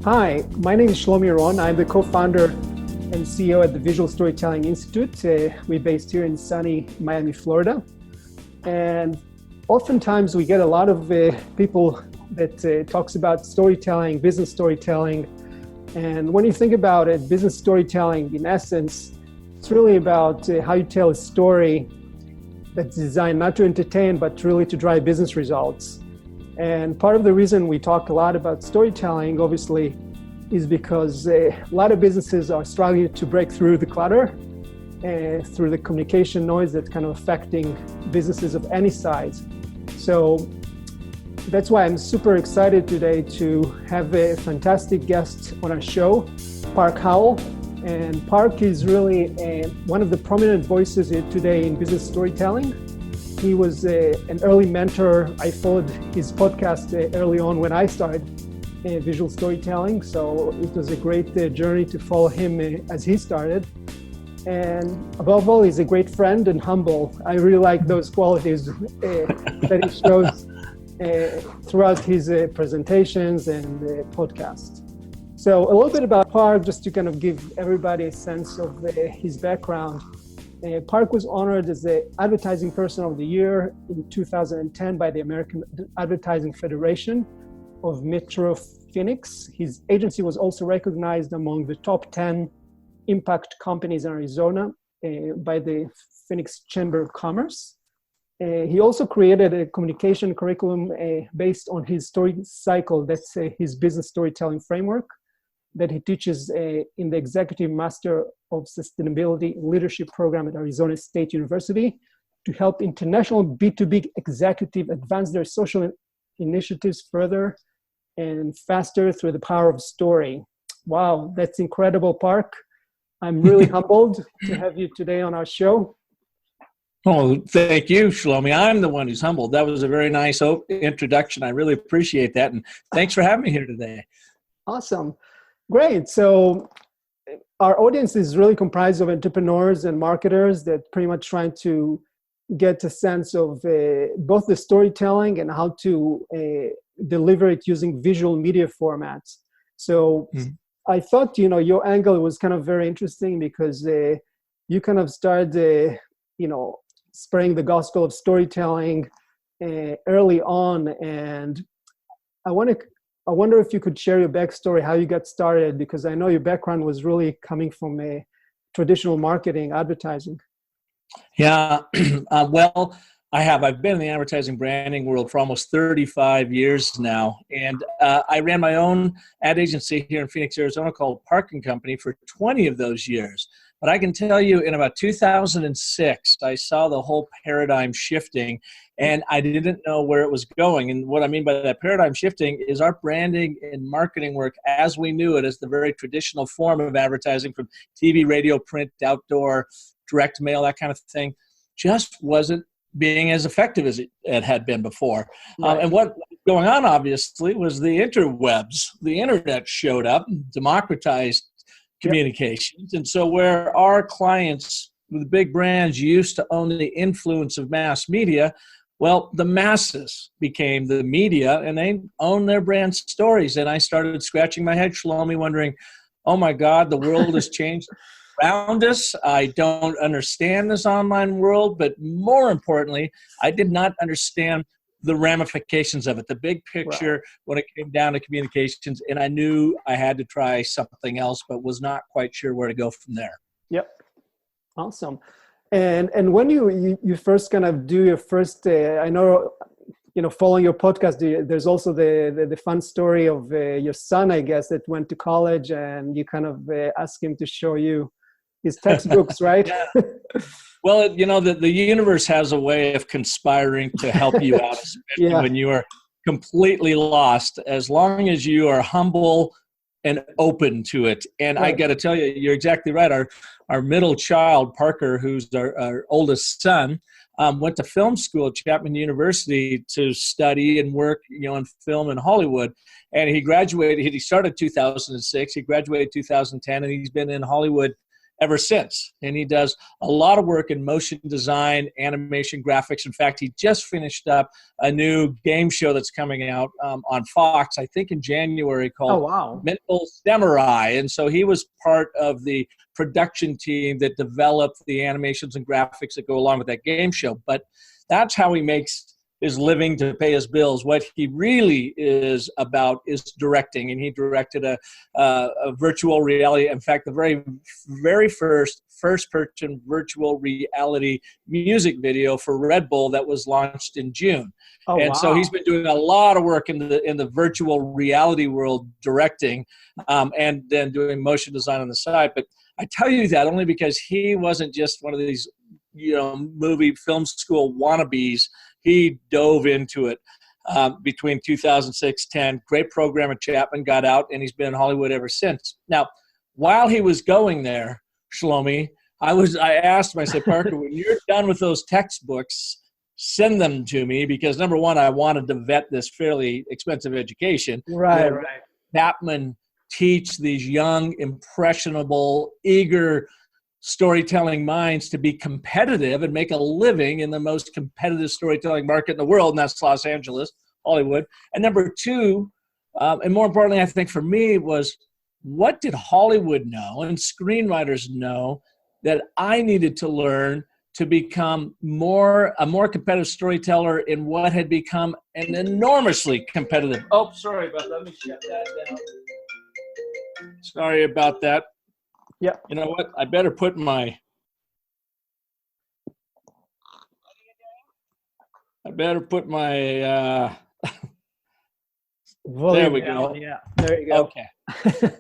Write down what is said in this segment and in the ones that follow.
Hi, my name is Shlomi Ron. I'm the co-founder and CEO at the Visual Storytelling Institute. We're based here in sunny Miami, Florida. And oftentimes we get a lot of people that talks about storytelling, business storytelling. And when you think about it, business storytelling, in essence, it's really about how you tell a story that's designed not to entertain, but really to drive business results. And part of the reason we talk a lot about storytelling, obviously, is because a lot of businesses are struggling to break through the clutter, through the communication noise that's kind of affecting businesses of any size. So that's why I'm super excited today to have a fantastic guest on our show, Park Howell. And Park is really one of the prominent voices here today in business storytelling. He was an early mentor. I followed his podcast early on when I started visual storytelling. So it was a great journey to follow him as he started. And above all, he's a great friend and humble. I really like those qualities that he shows throughout his presentations and podcast. So a little bit about Park, just to kind of give everybody a sense of his background. Park was honored as the Advertising Person of the Year in 2010 by the American Advertising Federation of Metro Phoenix. His agency was also recognized among the top 10 impact companies in Arizona by the Phoenix Chamber of Commerce. He also created a communication curriculum based on his story cycle, that's his business storytelling framework, that he teaches in the Executive Master of Sustainability Leadership program at Arizona State University to help international B2B executives advance their social initiatives further and faster through the power of story. Wow, that's incredible, Park. I'm really humbled to have you today on our show. Oh, thank you, Shlomi. I'm the one who's humbled. That was a very nice introduction. I really appreciate that. And thanks for having me here today. Awesome. Great. So our audience is really comprised of entrepreneurs and marketers that pretty much trying to get a sense of both the storytelling and how to deliver it using visual media formats. So I thought, your angle was kind of very interesting because you kind of started, spreading the gospel of storytelling early on. And I wonder if you could share your backstory, how you got started, because I know your background was really coming from a traditional marketing, advertising. Yeah, well, I've been in the advertising branding world for almost 35 years now. And I ran my own ad agency here in Phoenix, Arizona called Park & Company for 20 of those years. But I can tell you in about 2006, I saw the whole paradigm shifting and I didn't know where it was going. And what I mean by that paradigm shifting is our branding and marketing work as we knew it as the very traditional form of advertising from TV, radio, print, outdoor, direct mail, that kind of thing, just wasn't being as effective as it had been before. Right. And what was going on, obviously, was the interwebs. The internet showed up, democratized communications. Yep. And so where our clients, the big brands, used to own the influence of mass media, well, the masses became the media and they own their brand stories. And I started scratching my head, Shlomi, wondering, oh my God, the world has changed around us. I don't understand this online world, but more importantly, I did not understand the ramifications of it, the big picture. Right. When it came down to communications, and I knew I had to try something else, but was not quite sure where to go from there. Yep. Awesome. And when you first kind of do your first, I know, following your podcast, there's also the fun story of your son, I guess, that went to college and you kind of asked him to show you his textbooks, right? Well, the universe has a way of conspiring to help you out, especially when you are completely lost, as long as you are humble and open to it. And right. I got to tell you, you're exactly right. Our middle child, Parker, who's our oldest son, went to film school at Chapman University to study and work, in film in Hollywood. And he graduated, he started 2006, he graduated 2010, and he's been in Hollywood ever since. And he does a lot of work in motion design, animation, graphics. In fact, he just finished up a new game show that's coming out on Fox, I think in January, called Mental Samurai. And so he was part of the production team that developed the animations and graphics that go along with that game show. But that's how he makes his living to pay his bills. What he really is about is directing, and he directed a virtual reality. In fact, the very first-person virtual reality music video for Red Bull that was launched in June. So he's been doing a lot of work in the virtual reality world, directing, and then doing motion design on the side. But I tell you that only because he wasn't just one of these, movie film school wannabes. He dove into it between 2006-10. Great program at Chapman, got out, and he's been in Hollywood ever since. Now, while he was going there, Shlomi, I asked him, I said, Parker, when you're done with those textbooks, send them to me, because number one, I wanted to vet this fairly expensive education. Right. Chapman teach these young, impressionable, eager storytelling minds to be competitive and make a living in the most competitive storytelling market in the world, and that's Los Angeles, Hollywood. And number two, and more importantly, I think for me, was what did Hollywood know and screenwriters know that I needed to learn to become a more competitive storyteller in what had become an enormously competitive. Oh, sorry about that. Let me shut that down. Sorry about that. Yeah. You know what? I better put my there we go. Yeah, there you go. Okay.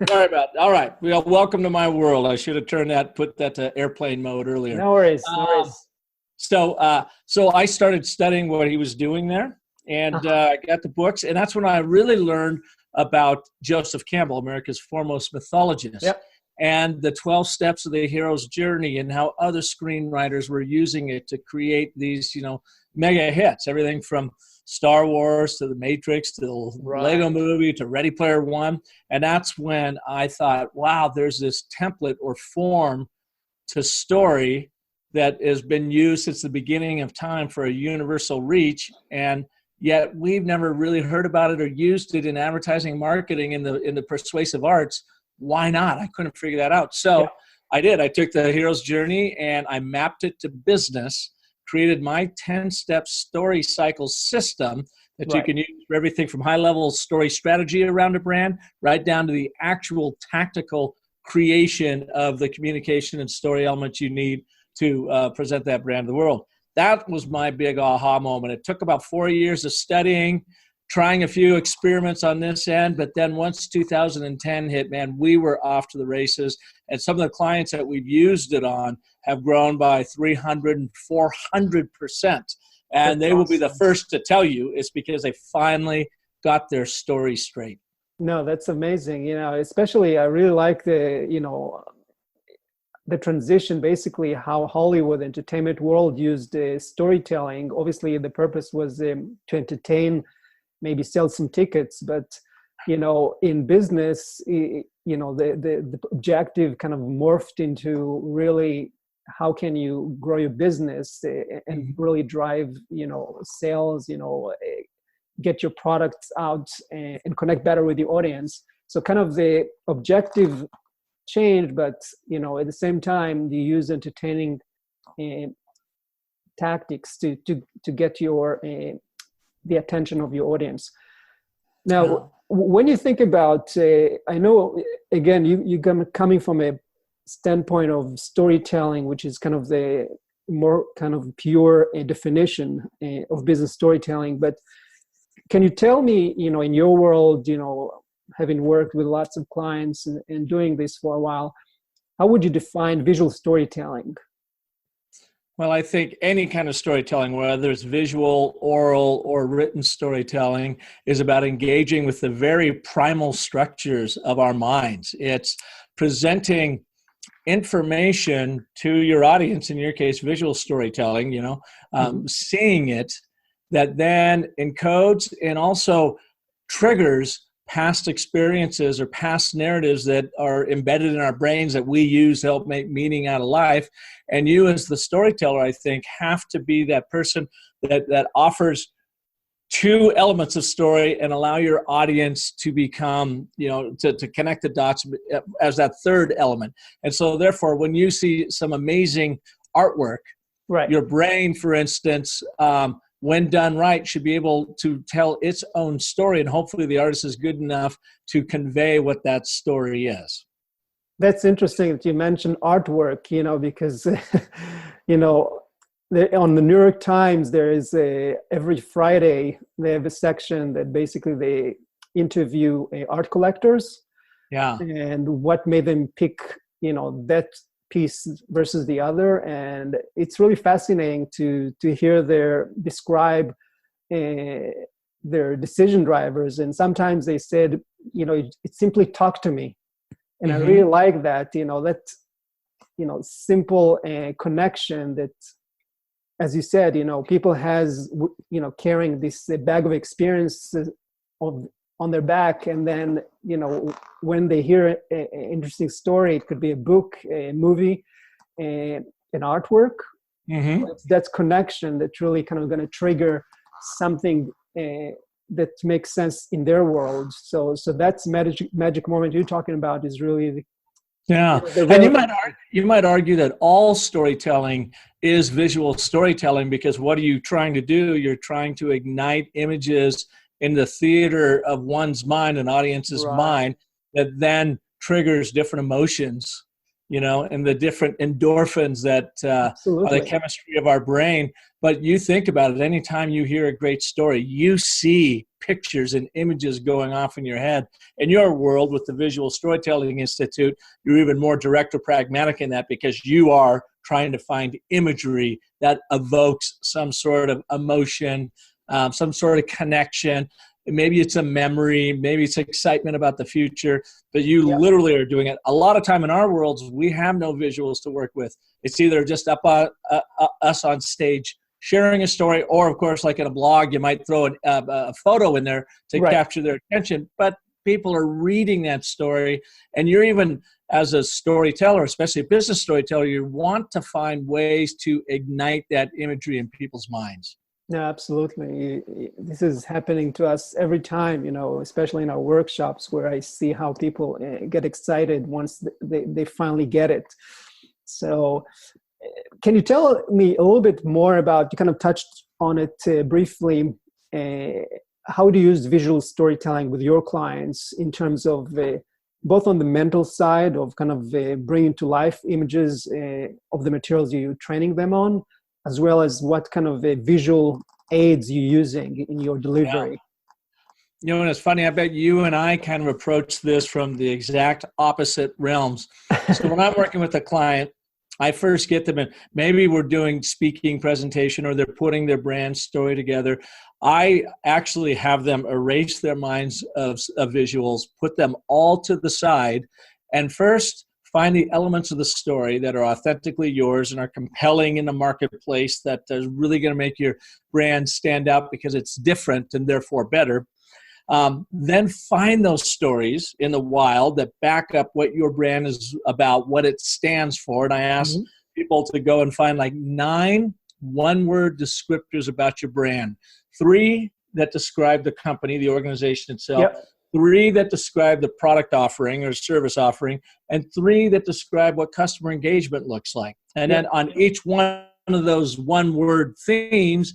Sorry about that. All right. Well, welcome to my world. I should have put that to airplane mode earlier. No worries. So I started studying what he was doing there, and I got the books, and that's when I really learned about Joseph Campbell, America's foremost mythologist. Yep. And the 12 steps of the hero's journey, and how other screenwriters were using it to create these, mega hits, everything from Star Wars to The Matrix to the Lego Movie to Ready Player One. And that's when I thought, wow, there's this template or form to story that has been used since the beginning of time for a universal reach. And yet we've never really heard about it or used it in advertising, marketing, in the persuasive arts. Why not? I couldn't figure that out. So I did. I took the hero's journey and I mapped it to business, created my 10-step story cycle system that you can use for everything from high-level story strategy around a brand right down to the actual tactical creation of the communication and story elements you need to present that brand to the world. That was my big aha moment. It took about 4 years of studying, trying a few experiments on this end, but then once 2010 hit, man, we were off to the races. And some of the clients that we've used it on have grown by 300 and 400%. And they will be the first to tell you it's because they finally got their story straight. No, that's amazing. Especially I really like the transition, basically how Hollywood entertainment world used storytelling. Obviously, the purpose was to entertain, maybe sell some tickets, but in business, the objective kind of morphed into really how can you grow your business and really drive sales, get your products out and connect better with the audience. So kind of the objective changed, but at the same time you use entertaining tactics to get your the attention of your audience. Now, when you think about, I know, again, you coming from a standpoint of storytelling, which is kind of the more kind of pure definition of business storytelling. But can you tell me, in your world, having worked with lots of clients and doing this for a while, how would you define visual storytelling? Well, I think any kind of storytelling, whether it's visual, oral, or written storytelling, is about engaging with the very primal structures of our minds. It's presenting information to your audience, in your case, visual storytelling, seeing it, that then encodes and also triggers past experiences or past narratives that are embedded in our brains that we use to help make meaning out of life. And you as the storyteller, I think, have to be that person that offers two elements of story and allow your audience to become, to connect the dots as that third element. And so therefore, when you see some amazing artwork, Right. your brain, for instance, when done right, should be able to tell its own story, and hopefully the artist is good enough to convey what that story is. That's interesting that you mentioned artwork, because, on the New York Times, there is every Friday, they have a section that basically they interview art collectors. Yeah. And what made them pick, that piece versus the other. And it's really fascinating to hear describe their decision drivers. And sometimes they said, it simply talked to me. And I really like that, that, simple connection that, as you said, people has, carrying this bag of experience on their back. And then, when they hear an interesting story, it could be a book, a movie, an artwork. That connection that's really kind of going to trigger something that makes sense in their world. So that's magic moment you're talking about is really and you might argue that all storytelling is visual storytelling, because what are you trying to do? You're trying to ignite images in the theater of one's mind, an audience's mind, that then triggers different emotions, and the different endorphins that are the chemistry of our brain. But you think about it, anytime you hear a great story, you see pictures and images going off in your head. In your world with the Visual Storytelling Institute, you're even more direct or pragmatic in that, because you are trying to find imagery that evokes some sort of emotion, some sort of connection. Maybe it's a memory, maybe it's excitement about the future, but you literally are doing it. A lot of time in our worlds, we have no visuals to work with. It's either just us on stage sharing a story, or of course, like in a blog, you might throw a photo in there to capture their attention, but people are reading that story. And you're even, as a storyteller, especially a business storyteller, you want to find ways to ignite that imagery in people's minds. No, absolutely. This is happening to us every time, especially in our workshops, where I see how people get excited once they finally get it. So can you tell me a little bit more about, you kind of touched on it briefly, how do you use visual storytelling with your clients in terms of both on the mental side of kind of bringing to life images of the materials you're training them on, as well as what kind of visual aids you're using in your delivery? And it's funny, I bet you and I kind of approach this from the exact opposite realms. So when I'm working with a client, I first get them in, maybe we're doing speaking presentation or they're putting their brand story together. I actually have them erase their minds of visuals, put them all to the side, and first find the elements of the story that are authentically yours and are compelling in the marketplace, that is really going to make your brand stand out because it's different and therefore better. Then find those stories in the wild that back up what your brand is about, what it stands for. And I ask people to go and find like 9 one-word descriptors about your brand. 3 that describe the company, the organization itself. 3 that describe the product offering or service offering, and 3 that describe what customer engagement looks like. And then on each one of those one-word themes,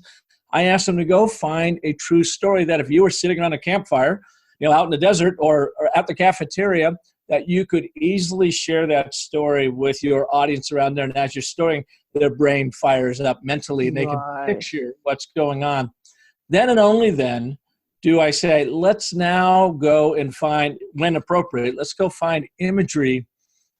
I ask them to go find a true story that if you were sitting around a campfire, out in the desert or at the cafeteria, that you could easily share that story with your audience around there. And as you're storing, their brain fires up mentally and they can picture what's going on. Then and only then do I say, let's now go and find, when appropriate, let's go find imagery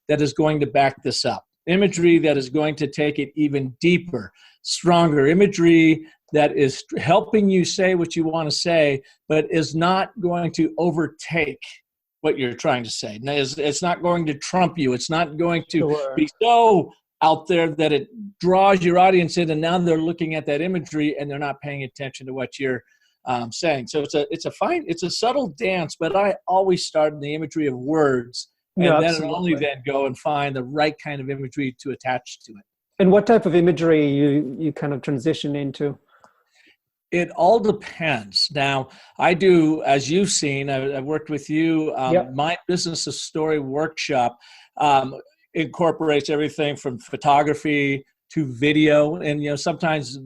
that is going to back this up. Imagery that is going to take it even deeper, stronger. Imagery that is helping you say what you want to say, but is not going to overtake what you're trying to say. It's not going to trump you. It's not going to be so out there that it draws your audience in, and now they're looking at that imagery and they're not paying attention to what you're saying. So it's a subtle dance, but I always start in the imagery of words, and Yeah, then absolutely. only then go and find the right kind of imagery to attach to it. And what type of imagery you kind of transition into? It all depends. Now, I do, as you've seen, I've worked with you. Yep. My business of story workshop um, incorporates everything from photography to video. And sometimes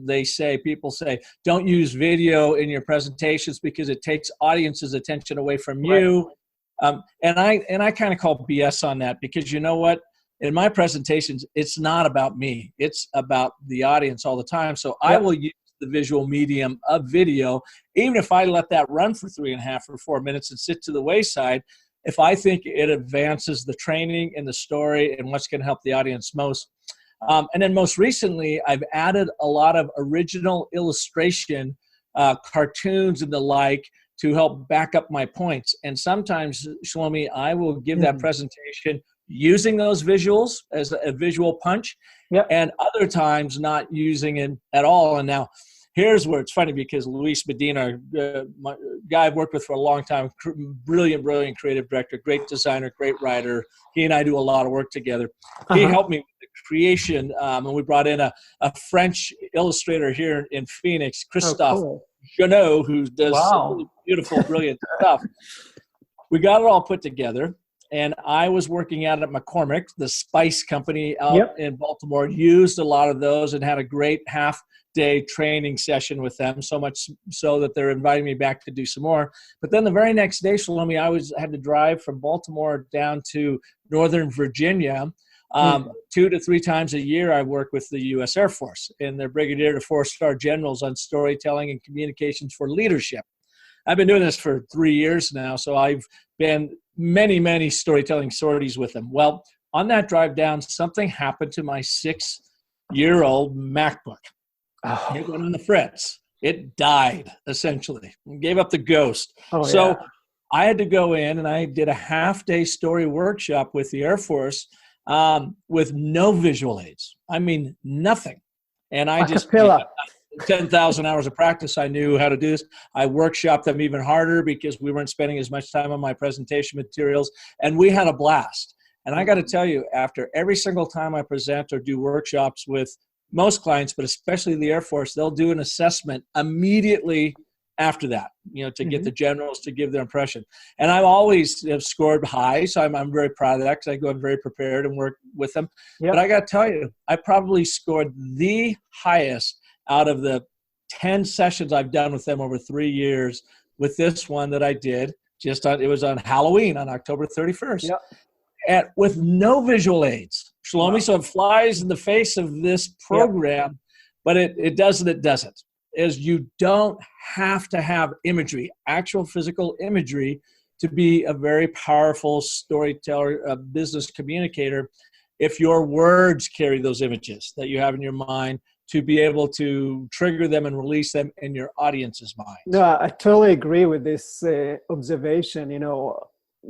people say, don't use video in your presentations because it takes audience's attention away from Right. you. And I kind of call BS on that, because you know what? In my presentations, it's not about me. It's about the audience all the time. So I Yep. will use the visual medium of video, even if I let that run for 3.5 or 4 minutes and sit to the wayside, if I think it advances the training and the story and what's going to help the audience most. And then most recently, I've added a lot of original illustration, cartoons and the like, to help back up my points. And sometimes, Shlomi, I will give that presentation using those visuals as a visual punch, and other times not using it at all. And now, here's where it's funny, because Luis Medina, my guy I've worked with for a long time, brilliant creative director, great designer, great writer. He and I do a lot of work together. He helped me with the creation, and we brought in a French illustrator here in Phoenix, Christophe Janot, who does some really beautiful, brilliant stuff. We got it all put together. And I was working out at McCormick, the spice company out in Baltimore, used a lot of those and had a great half-day training session with them, so much so that they're inviting me back to do some more. But then the very next day, Shlomi, I had to drive from Baltimore down to Northern Virginia. 2 to 3 times a year, I work with the U.S. Air Force and their brigadier to 4-star generals on storytelling and communications for leadership. I've been doing this for 3 years now, so I've been many storytelling sorties with them. Well, on that drive down, something happened to my 6-year-old MacBook. It went on the fritz. It died, essentially. Gave up the ghost. I had to go in, and I did a half-day story workshop with the Air Force with no visual aids. I mean, nothing. And I just... 10,000 hours of practice, I knew how to do this. I workshopped them even harder because we weren't spending as much time on my presentation materials, and we had a blast. And I got to tell you, after every single time I present or do workshops with most clients, but especially the Air Force, they'll do an assessment immediately after that, to get the generals to give their impression. And I always have scored high, so I'm very proud of that, because I go in very prepared and work with them. But I got to tell you, I probably scored the highest out of the 10 sessions I've done with them over 3 years, with this one that I did it was on Halloween on October 31st. And with no visual aids, Shlomi. So it flies in the face of this program, but it doesn't. Is you don't have to have imagery, actual physical imagery, to be a very powerful storyteller, a business communicator, if your words carry those images that you have in your mind, to be able to trigger them and release them in your audience's mind. No, I totally agree with this observation.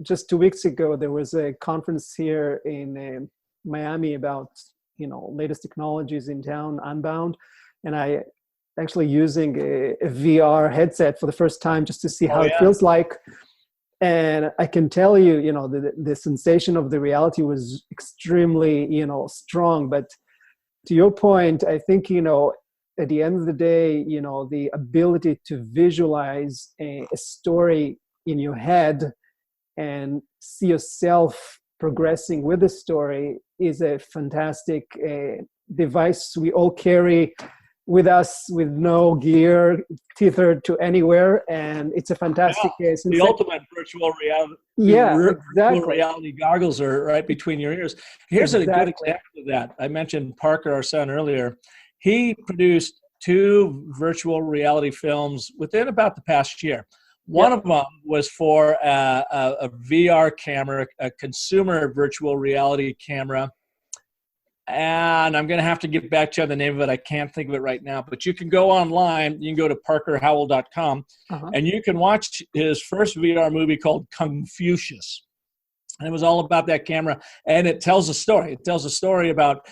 Just 2 weeks ago, there was a conference here in Miami about, latest technologies in town, Unbound. And I actually using a VR headset for the first time just to see how it feels like. And I can tell you, the sensation of the reality was extremely, strong. But to your point, I think, at the end of the day, the ability to visualize a story in your head and see yourself progressing with the story is a fantastic device we all carry with us, with no gear tethered to anywhere, and it's a fantastic the ultimate virtual reality. Virtual reality goggles are right between your ears. Here's a good example of that. I mentioned Parker, our son, earlier. He produced 2 virtual reality films within about the past year. One of them was for a VR camera, a consumer virtual reality camera. And I'm going to have to get back to you on the name of it. I can't think of it right now. But you can go online. You can go to parkerhowell.com, and you can watch his first VR movie called Confucius. And it was all about that camera. And it tells a story. It tells a story about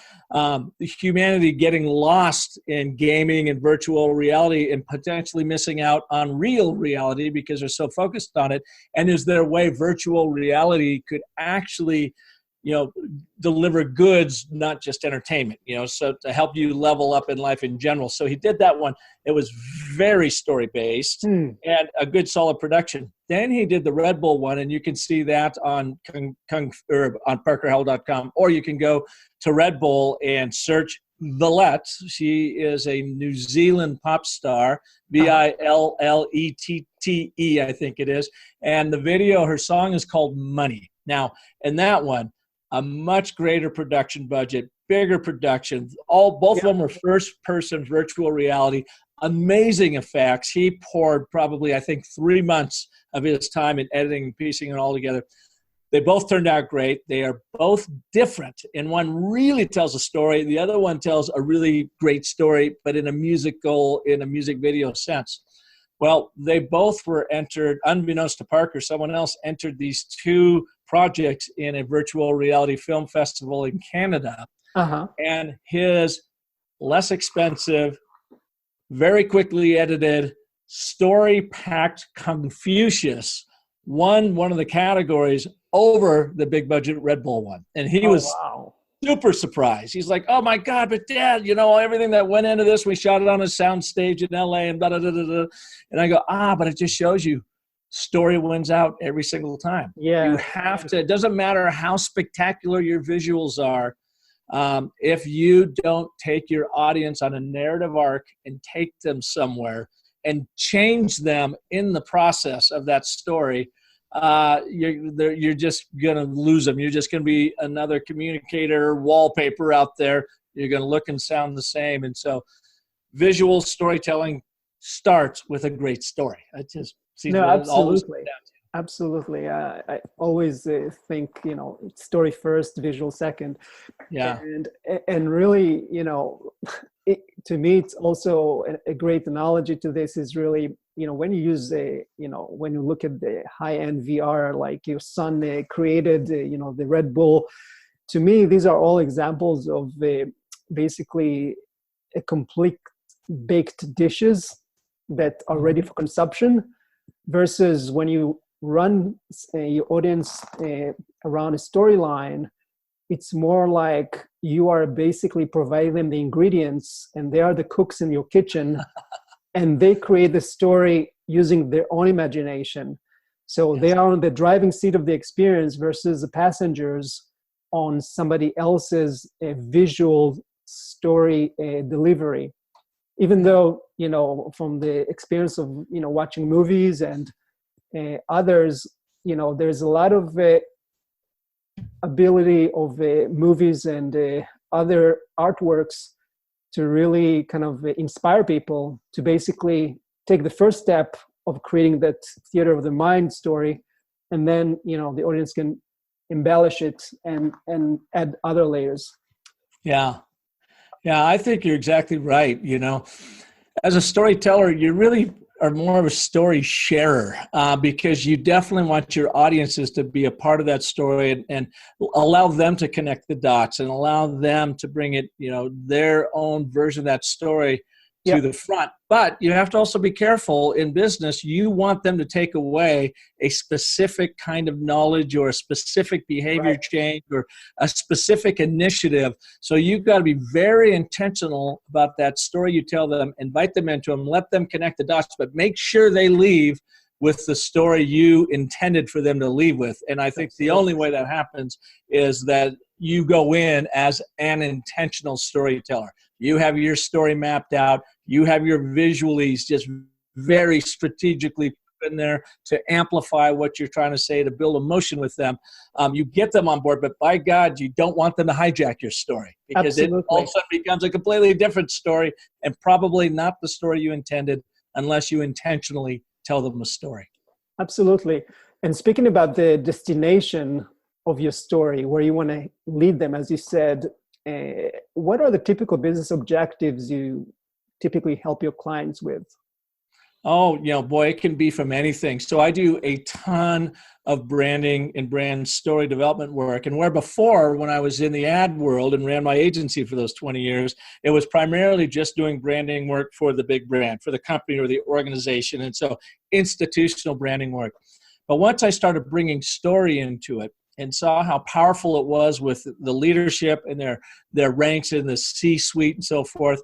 humanity getting lost in gaming and virtual reality and potentially missing out on real reality because they're so focused on it. And is there a way virtual reality could actually, deliver goods, not just entertainment, so to help you level up in life in general. So he did that one. It was very story based and a good solid production. Then he did the Red Bull one, and you can see that on on parkerhowell.com, or you can go to Red Bull and search Villette. She is a New Zealand pop star, Villette, I think it is. And the video, her song is called Money. Now, in that one, a much greater production budget, bigger production. Both of them were first-person virtual reality, amazing effects. He poured probably, I think, 3 months of his time in editing and piecing it all together. They both turned out great. They are both different, and one really tells a story. The other one tells a really great story, but in a music video sense. Well, they both were entered, unbeknownst to Parker, someone else entered these two projects in a virtual reality film festival in Canada. And his less expensive, very quickly edited, story-packed Confucius won one of the categories over the big budget Red Bull one. And he was super surprised. He's like, oh my God, but Dad, everything that went into this, we shot it on a sound stage in LA and blah, blah, blah, blah. And I go, but it just shows you story wins out every single time. Yeah. You have to, it doesn't matter how spectacular your visuals are. If you don't take your audience on a narrative arc and take them somewhere and change them in the process of that story, you're just going to lose them. You're just going to be another communicator wallpaper out there. You're going to look and sound the same. And so visual storytelling starts with a great story. I just see absolutely. Absolutely. I always think, story first, visual second. Yeah. And really, to me, it's also a great analogy to this is really, when you use when you look at the high-end VR, like your son created, the Red Bull, to me, these are all examples of basically a complete baked dishes that are ready for consumption versus when you run your audience around a storyline, it's more like you are basically providing them the ingredients and they are the cooks in your kitchen and they create the story using their own imagination. So they are on the driving seat of the experience versus the passengers on somebody else's visual story delivery. Even though, from the experience of, watching movies and others, there's a lot of ability of movies and other artworks to really kind of inspire people to basically take the first step of creating that theater of the mind story, and then the audience can embellish it and add other layers. Yeah, I think you're exactly right. As a storyteller, you really are more of a story sharer because you definitely want your audiences to be a part of that story and allow them to connect the dots and allow them to bring it, their own version of that story to the front. But you have to also be careful in business. You want them to take away a specific kind of knowledge or a specific behavior change or a specific initiative. So you've got to be very intentional about that story you tell them, invite them into them, let them connect the dots, but make sure they leave with the story you intended for them to leave with. And I think the only way that happens is that you go in as an intentional storyteller. You have your story mapped out. You have your visuals just very strategically put in there to amplify what you're trying to say, to build emotion with them. You get them on board, but by God, you don't want them to hijack your story because it all of a sudden becomes a completely different story and probably not the story you intended unless you intentionally tell them a story. Absolutely. And speaking about the destination of your story, where you want to lead them, as you said, what are the typical business objectives you typically help your clients with? Oh, boy, it can be from anything. So I do a ton of branding and brand story development work. And where before, when I was in the ad world and ran my agency for those 20 years, it was primarily just doing branding work for the big brand, for the company or the organization. And so institutional branding work. But once I started bringing story into it and saw how powerful it was with the leadership and their ranks in the C-suite and so forth,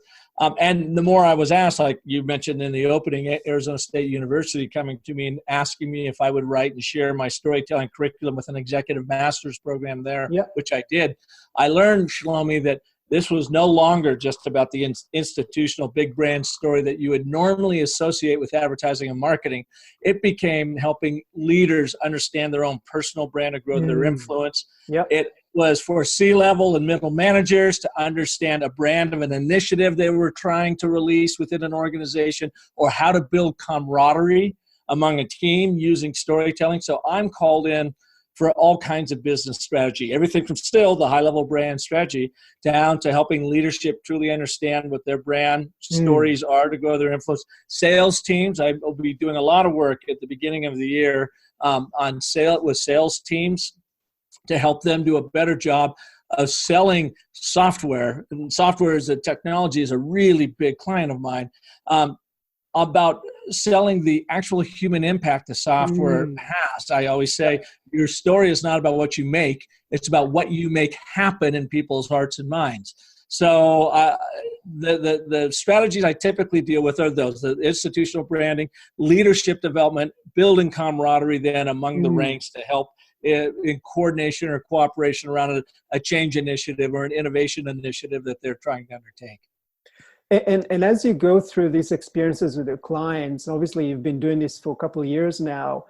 and the more I was asked, like you mentioned in the opening, Arizona State University coming to me and asking me if I would write and share my storytelling curriculum with an executive master's program there, Yep. which I did. I learned, Shlomi, that this was no longer just about the institutional big brand story that you would normally associate with advertising and marketing. It became helping leaders understand their own personal brand and grow their influence. Yep. It was for C-level and middle managers to understand a brand of an initiative they were trying to release within an organization, or how to build camaraderie among a team using storytelling. So I'm called in for all kinds of business strategy, everything from still the high-level brand strategy down to helping leadership truly understand what their brand stories are to grow their influence. Sales teams, I will be doing a lot of work at the beginning of the year with sales teams to help them do a better job of selling software. And software as a technology is a really big client of mine. About selling the actual human impact the software has. I always say your story is not about what you make, it's about what you make happen in people's hearts and minds. So the strategies I typically deal with are those: the institutional branding, leadership development, building camaraderie then among the ranks to help in coordination or cooperation around a change initiative or an innovation initiative that they're trying to undertake. And as you go through these experiences with your clients, obviously you've been doing this for a couple of years now,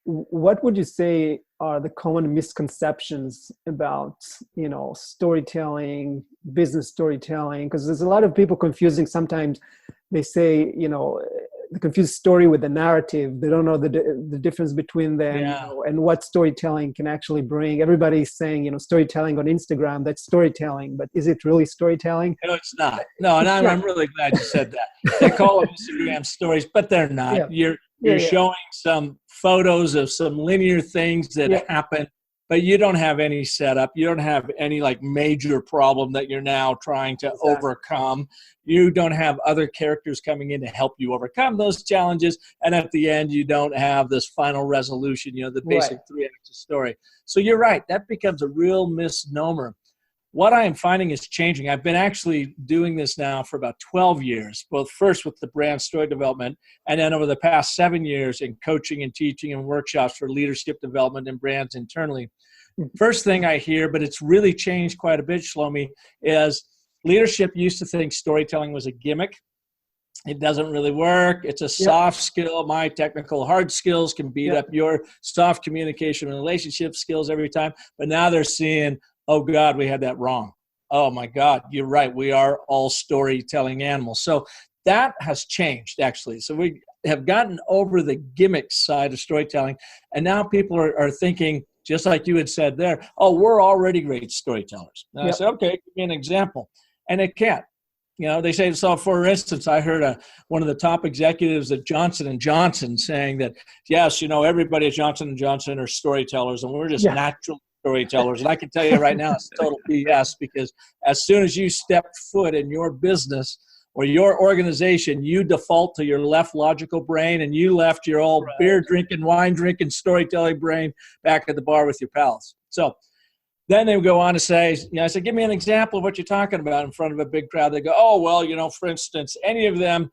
what would you say are the common misconceptions about, storytelling, business storytelling? Because there's a lot of people confusing. Sometimes they say, they confuse story with the narrative. They don't know the difference between them, and what storytelling can actually bring. Everybody's saying, storytelling on Instagram, that's storytelling, but is it really storytelling? No, it's not. No, and I'm really glad you said that. They call them Instagram stories, but they're not. You're showing some photos of some linear things that happen, but you don't have any setup. You don't have any major problem that you're now trying to overcome. You don't have other characters coming in to help you overcome those challenges. And at the end, you don't have this final resolution, the basic 3 acts of story. So you're right. That becomes a real misnomer. What I am finding is changing. I've been actually doing this now for about 12 years, both first with the brand story development, and then over the past 7 years in coaching and teaching and workshops for leadership development and brands internally. First thing I hear, but it's really changed quite a bit, Shlomi, is leadership used to think storytelling was a gimmick. It doesn't really work. It's a soft skill. My technical hard skills can beat up your soft communication and relationship skills every time. But now they're seeing, oh God, we had that wrong. Oh my God, you're right. We are all storytelling animals. So that has changed actually. So we have gotten over the gimmick side of storytelling. And now people are thinking, just like you had said there, oh, we're already great storytellers. And I said, okay, give me an example. And it can't. They say, so for instance, I heard one of the top executives at Johnson & Johnson saying that, yes, everybody at Johnson & Johnson are storytellers and we're just natural storytellers. And I can tell you right now, it's total BS, because as soon as you step foot in your business or your organization, you default to your left logical brain and you left your old beer drinking, wine drinking, storytelling brain back at the bar with your pals. So then they would go on to say, I said, give me an example of what you're talking about in front of a big crowd. They go, oh, well, for instance, any of them,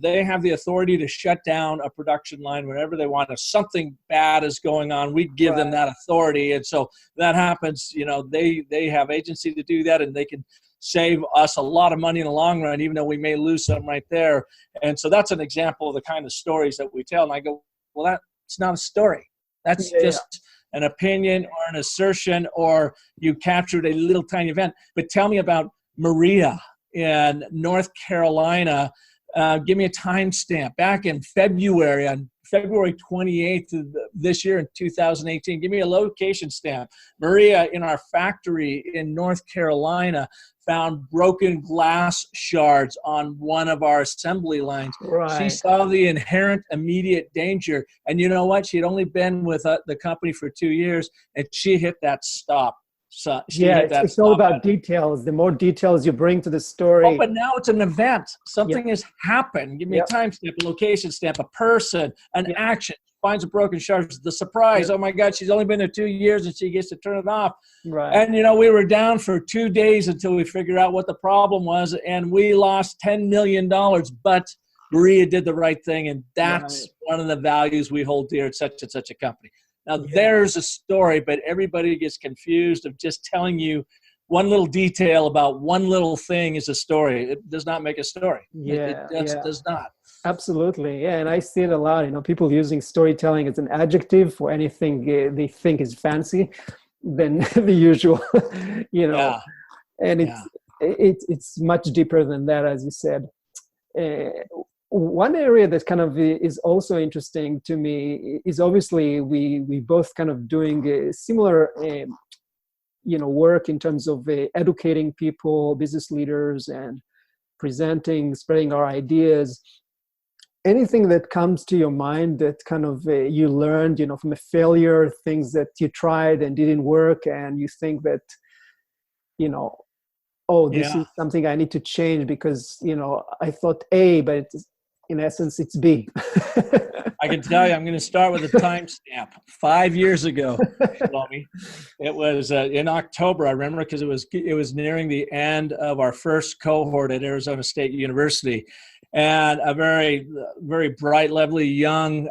they have the authority to shut down a production line whenever they want. If something bad is going on, we give them that authority. And so that happens, they have agency to do that, and they can save us a lot of money in the long run, even though we may lose some right there. And so that's an example of the kind of stories that we tell. And I go, well, that's not a story. That's just an opinion or an assertion, or you captured a little tiny event. But tell me about Maria in North Carolina. Give me a timestamp. Back in February, on February 28th of this year in 2018. Give me a location stamp. Maria in our factory in North Carolina found broken glass shards on one of our assembly lines. Right. She saw the inherent immediate danger. And you know what? She'd only been with the company for 2 years, and she hit that stop. So it's all about details. The more details you bring to the story. Oh, but now it's an event. Something has happened. Give me a timestamp, a location stamp, a person, an action. Finds a broken shard. The surprise. Oh my God, she's only been there 2 years and she gets to turn it off. Right. And we were down for 2 days until we figured out what the problem was, and we lost $10 million. But Maria did the right thing, and that's one of the values we hold dear at such and such a company. Now, there's a story, but everybody gets confused of just telling you one little detail about one little thing is a story. It does not make a story. It just does not. Absolutely. Yeah. And I see it a lot, people using storytelling as an adjective for anything they think is fancy than the usual, and it's much deeper than that, as you said. One area that kind of is also interesting to me is obviously we both kind of doing a similar, work in terms of educating people, business leaders, and presenting, spreading our ideas. Anything that comes to your mind that kind of you learned, from a failure, things that you tried and didn't work, and you think that, this is something I need to change because, I thought A, but in essence, it's B. I can tell you, I'm going to start with a timestamp. 5 years ago, Shlomi. It was in October. I remember because it was nearing the end of our first cohort at Arizona State University, and a very, very bright, lovely young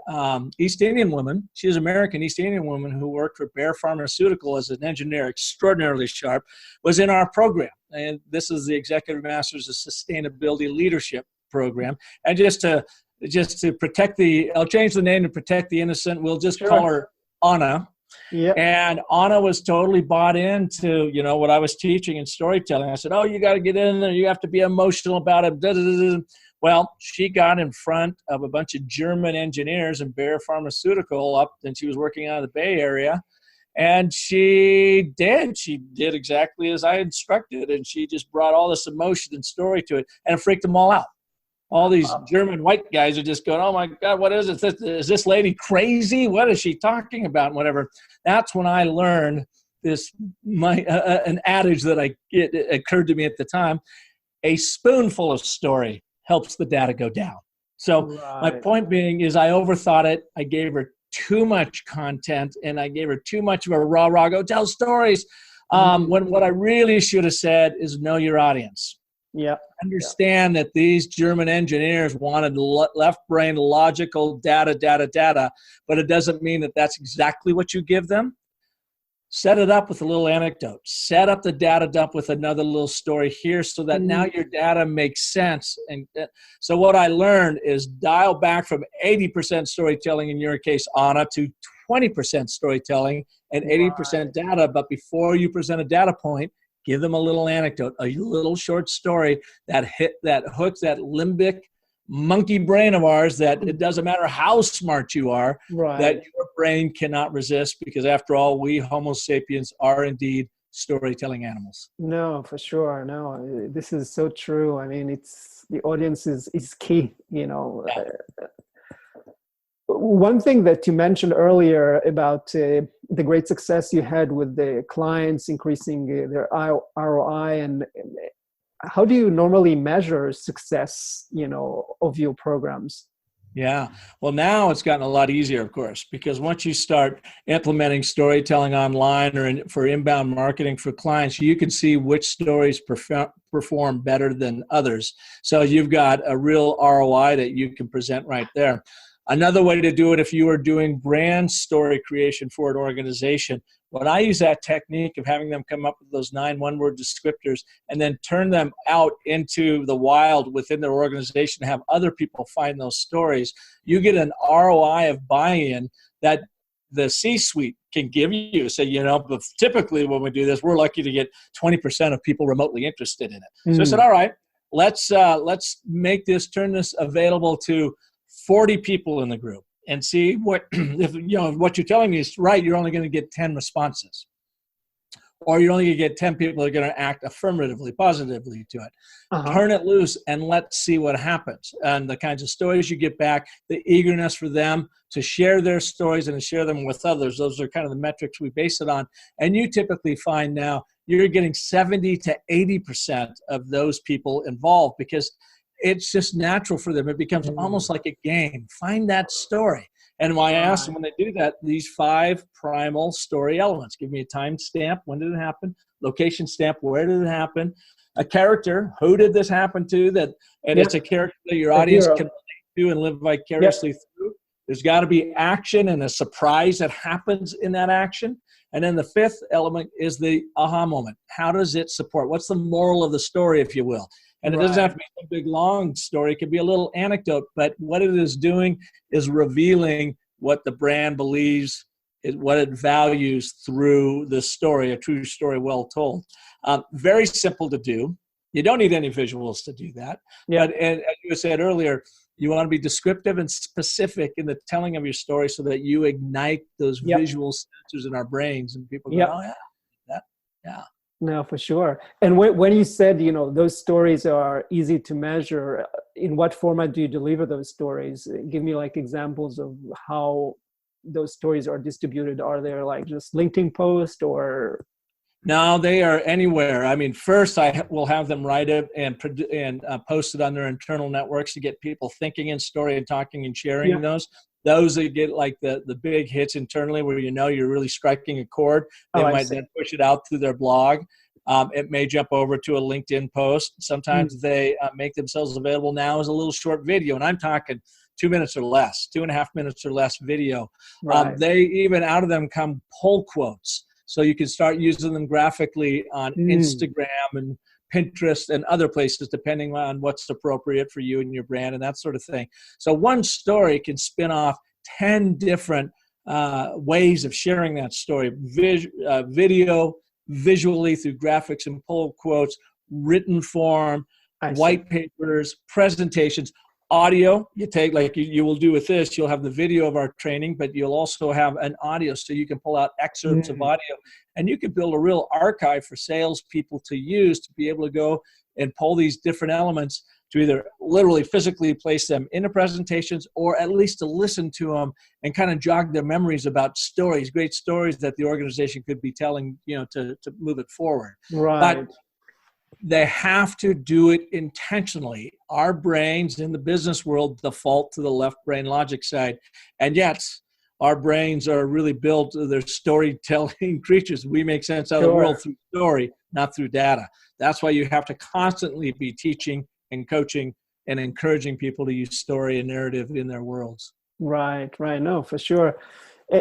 East Indian woman. She was American East Indian woman who worked for Bayer Pharmaceutical as an engineer, extraordinarily sharp, was in our program. And this is the Executive Masters of Sustainability Leadership program. And just to protect I'll change the name to protect the innocent. We'll just call her Anna. Yeah. And Anna was totally bought into, what I was teaching in storytelling. I said, oh, you got to get in there. You have to be emotional about it. Da, da, da, da. Well, she got in front of a bunch of German engineers in Bayer Pharmaceutical and she was working out of the Bay Area. And she did exactly as I instructed. And she just brought all this emotion and story to it, and it freaked them all out. All these German white guys are just going, oh my God, what is it? Is this lady crazy? What is she talking about? And whatever. That's when I learned an adage that it occurred to me at the time. A spoonful of story helps the data go down. So my point being is I overthought it. I gave her too much content, and I gave her too much of a rah, go tell stories. When what I really should have said is know your audience. Yeah. Understand that these German engineers wanted left brain logical data, but it doesn't mean that that's exactly what you give them. Set it up with a little anecdote. Set up the data dump with another little story here so that now your data makes sense. And so what I learned is dial back from 80% storytelling, in your case, Anna, to 20% storytelling and 80% data. But before you present a data point, give them a little anecdote, a little short story that hooks that limbic monkey brain of ours, that it doesn't matter how smart you are, that your brain cannot resist, because after all, we Homo sapiens are indeed storytelling animals. No, for sure. No, this is so true. I mean, the audience is key, One thing that you mentioned earlier about the great success you had with the clients increasing their ROI, and how do you normally measure success, of your programs? Yeah. Well, now it's gotten a lot easier, of course, because once you start implementing storytelling online or for inbound marketing for clients, you can see which stories perform better than others. So you've got a real ROI that you can present right there. Another way to do it, if you are doing brand story creation for an organization, when I use that technique of having them come up with those 9 one-word descriptors and then turn them out into the wild within their organization to have other people find those stories, you get an ROI of buy-in that the C-suite can give you. So, but typically when we do this, we're lucky to get 20% of people remotely interested in it. So I said, all right, let's turn this available to 40 people in the group. and see what, if what you're telling me is right, you're only going to get 10 responses. Or you're only going to get 10 people that are going to act affirmatively, positively to it. Turn it loose and let's see what happens. And the kinds of stories you get back, the eagerness for them to share their stories and to share them with others, those are kind of the metrics we base it on. And you typically find now you're getting 70 to 80% of those people involved because it's just natural for them. It becomes almost like a game. Find that story. And I asked them when they do that, these 5 primal story elements. Give me a time stamp. When did it happen? Location stamp. Where did it happen? A character. Who did this happen to? And it's a character that your audience can relate to and live vicariously through. There's got to be action and a surprise that happens in that action. And then the 5th element is the aha moment. How does it support? What's the moral of the story, if you will? And it doesn't have to be a big, long story. It could be a little anecdote. But what it is doing is revealing what the brand believes, what it values through the story, a true story well told. Very simple to do. You don't need any visuals to do that. But and as you said earlier, you want to be descriptive and specific in the telling of your story so that you ignite those visual sensors in our brains. And people go, oh, yeah. No, for sure. And when you said, those stories are easy to measure, in what format do you deliver those stories? Give me like examples of how those stories are distributed. Are they like just LinkedIn post or? No, they are anywhere. I mean, first I will have them write it and post it on their internal networks to get people thinking in story and talking and sharing those. Those that get like the big hits internally where you're really striking a chord, they might then push it out through their blog. It may jump over to a LinkedIn post. Sometimes they make themselves available now as a little short video. And I'm talking 2 minutes or less, 2.5 minutes or less video. They even out of them come pull quotes. So you can start using them graphically on Instagram and Pinterest and other places, depending on what's appropriate for you and your brand and that sort of thing. So one story can spin off 10 different ways of sharing that story. Video, visually through graphics and pull quotes, written form, white papers, presentations. Audio, you take like you will do with this, you'll have the video of our training, but you'll also have an audio so you can pull out excerpts of audio and you can build a real archive for salespeople to use to be able to go and pull these different elements to either literally physically place them into presentations or at least to listen to them and kind of jog their memories about stories, great stories that the organization could be telling, to move it forward. But they have to do it intentionally. Our brains in the business world default to the left brain logic side. And yet our brains are really built, they're storytelling creatures. We make sense out of the world through story, not through data. That's why you have to constantly be teaching and coaching and encouraging people to use story and narrative in their worlds. Right. No, for sure.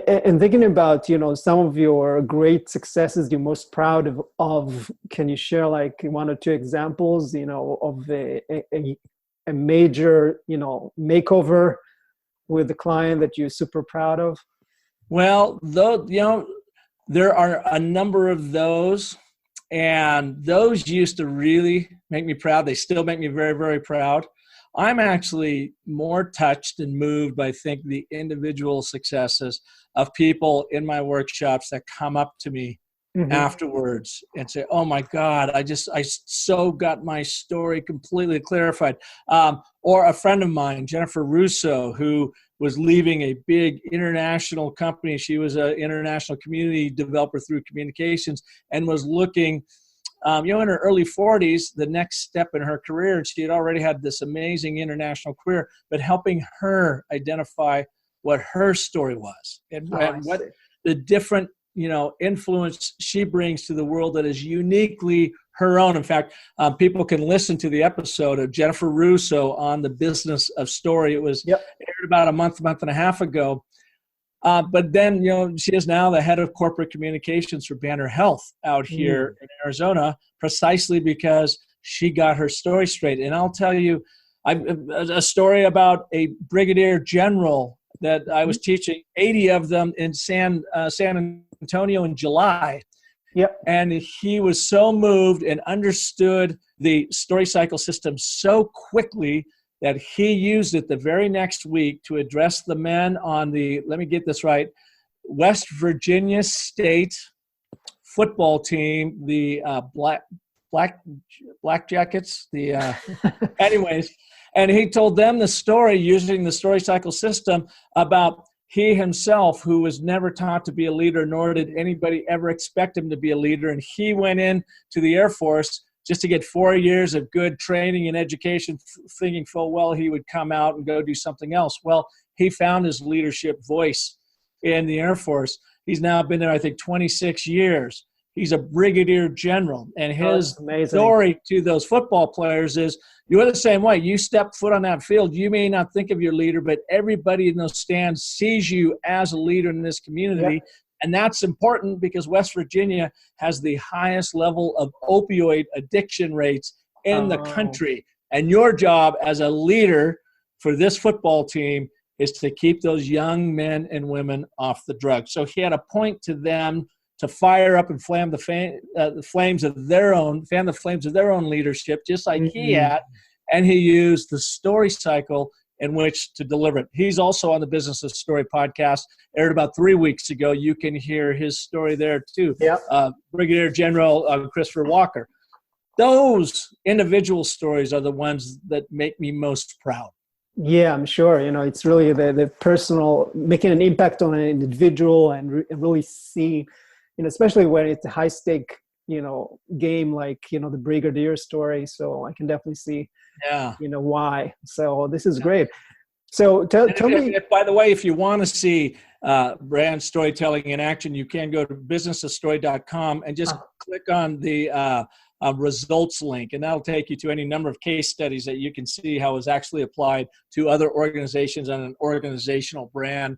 And thinking about, some of your great successes you're most proud of, can you share like 1 or 2 examples, of a major, makeover with the client that you're super proud of? Well, there are a number of those, and those used to really make me proud. They still make me very, very proud. I'm actually more touched and moved by, I think, the individual successes of people in my workshops that come up to me afterwards and say, oh my God, I so got my story completely clarified. Or a friend of mine, Jennifer Russo, who was leaving a big international company. She was an international community developer through communications and was looking in her early 40s, the next step in her career, and she had already had this amazing international career, but helping her identify what her story was and what the different, influence she brings to the world that is uniquely her own. In fact, people can listen to the episode of Jennifer Russo on the business of story. It was aired about a month and a half ago. But then, she is now the head of corporate communications for Banner Health out here in Arizona, precisely because she got her story straight. And I'll tell you a story about a brigadier general that I was teaching, 80 of them in San Antonio in July. And he was so moved and understood the story cycle system so quickly that he used it the very next week to address the men on the, let me get this right, West Virginia State football team, the Black Jackets, anyways. And he told them the story using the story cycle system about he himself, who was never taught to be a leader, nor did anybody ever expect him to be a leader. And he went in to the Air Force just to get 4 years of good training and education, thinking full well he would come out and go do something else. Well, he found his leadership voice in the Air Force. He's now been there, I think, 26 years. He's a brigadier general. And his story to those football players is, you're the same way. You step foot on that field, you may not think of your leader, but everybody in those stands sees you as a leader in this community. Yep. And that's important because West Virginia has the highest level of opioid addiction rates in the country. And your job as a leader for this football team is to keep those young men and women off the drugs. So he had a point to them to fire up and fan the flames of their own leadership, just like he had. And he used the story cycle in which to deliver it. He's also on the Business of Story podcast, aired about 3 weeks ago. You can hear his story there too. Yep. Brigadier General Christopher Walker. Those individual stories are the ones that make me most proud. Yeah, I'm sure. It's really the personal, making an impact on an individual and really seeing, especially when it's a high stake, game like, the Brigadier story. So I can definitely see, why. So this is great. So tell me. By the way, if you want to see brand storytelling in action, you can go to businessofstory.com and just click on the results link, and that'll take you to any number of case studies that you can see how it's actually applied to other organizations on an organizational brand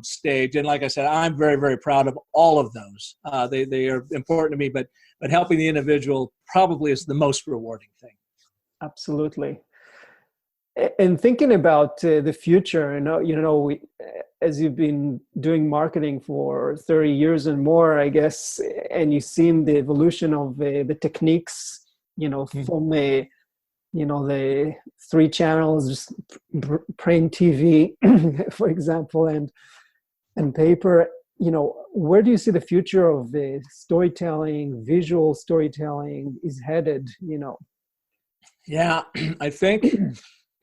stage. And like I said, I'm very, very proud of all of those. They are important to me, but helping the individual probably is the most rewarding thing. Absolutely. And thinking about the future, as you've been doing marketing for 30 years and more, I guess, and you've seen the evolution of the techniques, from the 3 channels, just print TV, for example, and paper, where do you see the future of the storytelling, visual storytelling is headed, Yeah, I think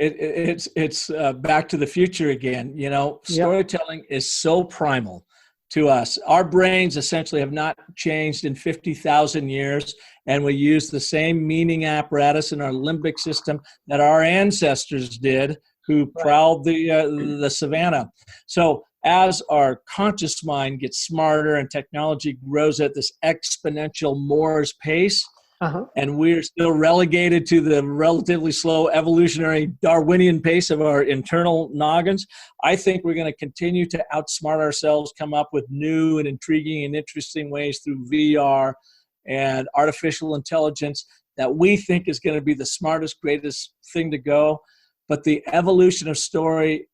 it's back to the future again. Storytelling is so primal to us. Our brains essentially have not changed in 50,000 years, and we use the same meaning apparatus in our limbic system that our ancestors did, who prowled the savannah. So as our conscious mind gets smarter and technology grows at this exponential Moore's pace, and we're still relegated to the relatively slow evolutionary Darwinian pace of our internal noggins, I think we're going to continue to outsmart ourselves, come up with new and intriguing and interesting ways through VR and artificial intelligence that we think is going to be the smartest, greatest thing to go. But the evolution of story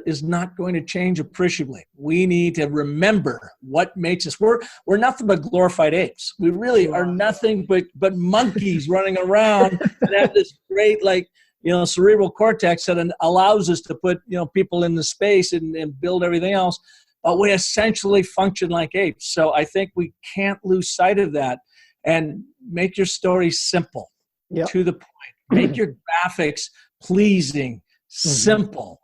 is not going to change appreciably. We need to remember what makes us. We're nothing but glorified apes. We really are nothing but monkeys running around and have this great, cerebral cortex that allows us to put, people in the space and build everything else. But we essentially function like apes. So I think we can't lose sight of that and make your story simple, to the point. Make your graphics pleasing, simple.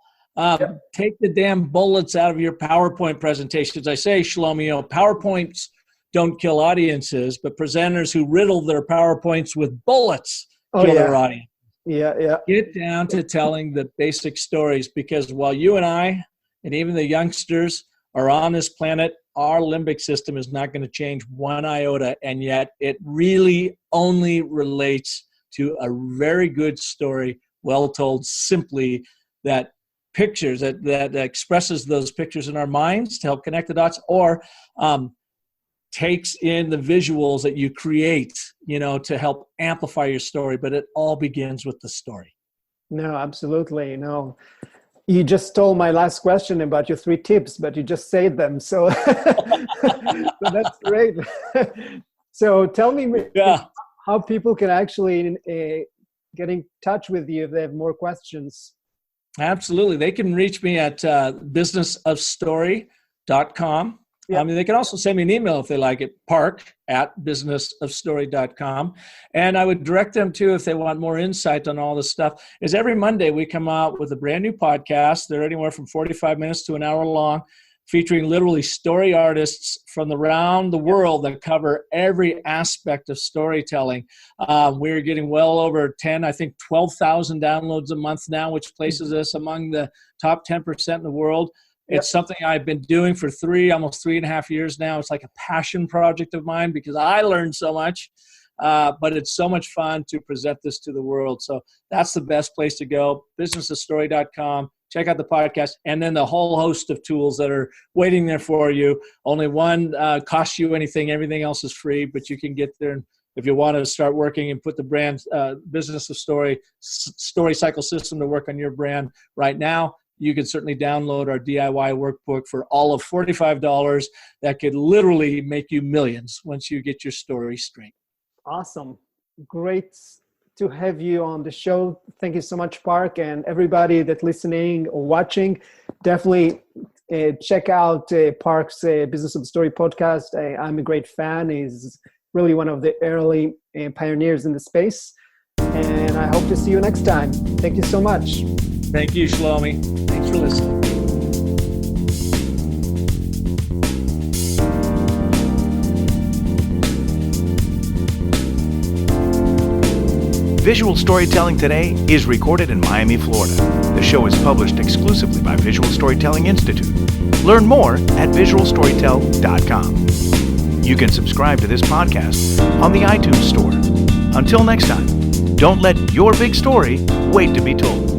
Take the damn bullets out of your PowerPoint presentations. I say, Shlomi, PowerPoints don't kill audiences, but presenters who riddle their PowerPoints with bullets kill their audience. Get down to telling the basic stories, because while you and I and even the youngsters are on this planet, our limbic system is not going to change one iota, and yet it really only relates to a very good story, well told, simply, that pictures that expresses those pictures in our minds to help connect the dots, or takes in the visuals that you create, to help amplify your story. But it all begins with the story. No, absolutely. No, you just stole my last question about your 3 tips, but you just said them. So, so that's great. So tell me how people can actually get in touch with you if they have more questions? Absolutely. They can reach me at businessofstory.com. Yep. I mean, they can also send me an email if they like it, park@businessofstory.com. And I would direct them to, if they want more insight on all this stuff, is every Monday we come out with a brand new podcast. They're anywhere from 45 minutes to an hour long, featuring literally story artists from around the world that cover every aspect of storytelling. We're getting well over 12,000 downloads a month now, which places us among the top 10% in the world. It's something I've been doing for almost 3.5 years now. It's like a passion project of mine because I learned so much, but it's so much fun to present this to the world. So that's the best place to go, businessofstory.com. Check out the podcast, and then the whole host of tools that are waiting there for you. Only one costs you anything. Everything else is free, but you can get there. And if you want to start working and put the brand Business of Story cycle system to work on your brand right now, you can certainly download our DIY workbook for all of $45. That could literally make you millions once you get your story straight. Awesome. Great to have you on the show. Thank you so much, Park, and everybody that's listening or watching. Definitely check out Park's Business of the Story podcast. I'm a great fan. He's really one of the early pioneers in the space. And I hope to see you next time. Thank you so much. Thank you, Shlomi. Thanks for listening. Visual Storytelling Today is recorded in Miami, Florida. The show is published exclusively by Visual Storytelling Institute. Learn more at visualstorytell.com. You can subscribe to this podcast on the iTunes Store. Until next time, don't let your big story wait to be told.